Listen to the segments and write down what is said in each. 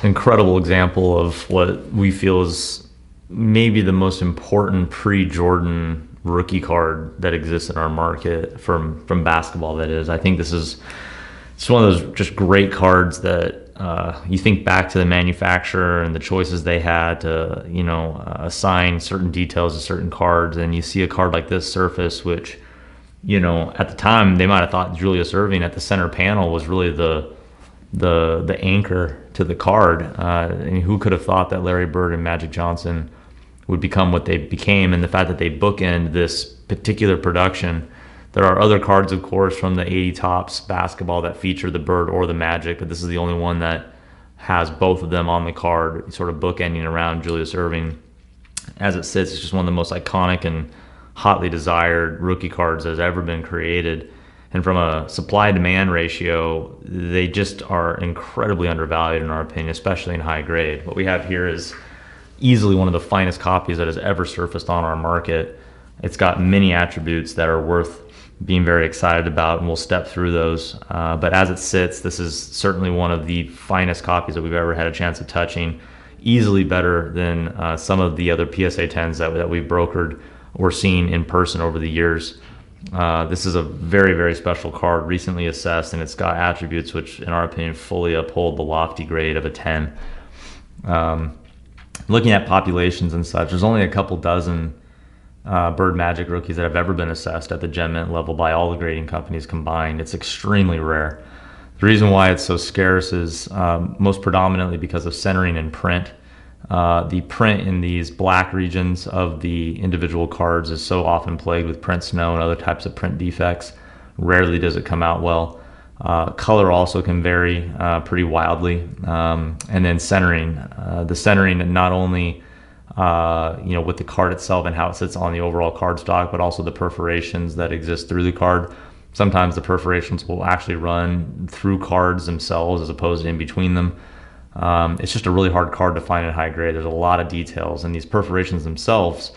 incredible example of what we feel is maybe the most important pre-Jordan rookie card that exists in our market from basketball. That is, I think it's one of those just great cards that you think back to the manufacturer and the choices they had to assign certain details to certain cards, and you see a card like this surface, which at the time they might have thought Julius Erving at the center panel was really the anchor to the card, and who could have thought that Larry Bird and Magic Johnson would become what they became, and the fact that they bookend this particular production. There are other cards, of course, from the 80 Topps basketball that feature the Bird or the Magic, but this is the only one that has both of them on the card, sort of bookending around Julius Erving. As it sits, it's just one of the most iconic and hotly desired rookie cards that has ever been created. And from a supply-demand ratio, they just are incredibly undervalued in our opinion, especially in high grade. What we have here is easily one of the finest copies that has ever surfaced on our market. It's got many attributes that are worth being very excited about, and we'll step through those. But as it sits, this is certainly one of the finest copies that we've ever had a chance of touching. Easily better than some of the other PSA 10s that we've brokered or seen in person over the years. This is a very, very special card, recently assessed, and it's got attributes which, in our opinion, fully uphold the lofty grade of a 10. Looking at populations and such, there's only a couple dozen Bird Magic rookies that have ever been assessed at the Gem Mint level by all the grading companies combined. It's extremely rare. The reason why it's so scarce is most predominantly because of centering and print. The print in these black regions of the individual cards is so often plagued with print snow and other types of print defects. Rarely does it come out well. Color also can vary pretty wildly. And then centering. The centering not only with the card itself and how it sits on the overall card stock, but also the perforations that exist through the card. Sometimes the perforations will actually run through cards themselves as opposed to in between them. It's just a really hard card to find in high grade. There's a lot of details, and these perforations themselves,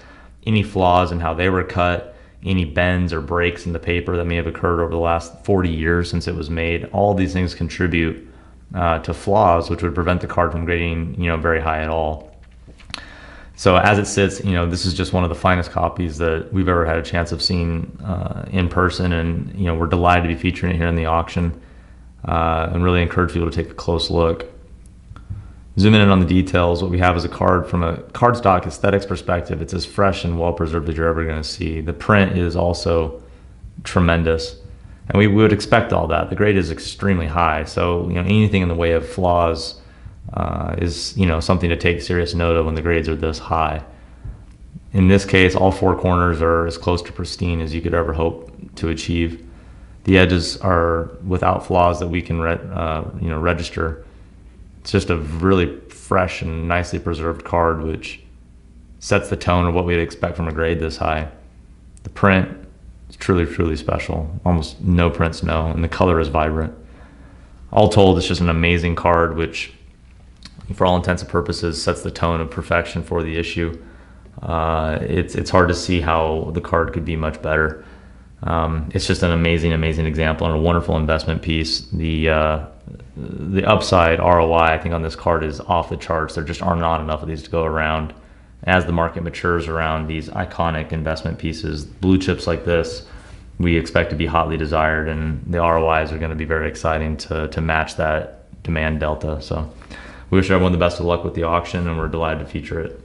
any flaws in how they were cut, any bends or breaks in the paper that may have occurred over the last 40 years since it was made, all these things contribute to flaws which would prevent the card from grading very high at all. So as it sits, this is just one of the finest copies that we've ever had a chance of seeing in person, and we're delighted to be featuring it here in the auction, and really encourage people to take a close look. Zooming in on the details, what we have is a card from a cardstock aesthetics perspective. It's as fresh and well preserved as you're ever going to see. The print is also tremendous, and we would expect all that. The grade is extremely high, so anything in the way of flaws is something to take serious note of when the grades are this high. In this case, all four corners are as close to pristine as you could ever hope to achieve. The edges are without flaws that we can register. It's just a really fresh and nicely preserved card, which sets the tone of what we'd expect from a grade this high. The print is truly, truly special. Almost no print snow, and the color is vibrant. All told, it's just an amazing card, which, for all intents and purposes, sets the tone of perfection for the issue. It's hard to see how the card could be much better. It's just an amazing, amazing example and a wonderful investment piece. The upside ROI, I think, on this card is off the charts. There just are not enough of these to go around. As the market matures around these iconic investment pieces, blue chips like this, we expect to be hotly desired, and the ROIs are going to be very exciting to match that demand delta. So we wish everyone the best of luck with the auction, and we're delighted to feature it.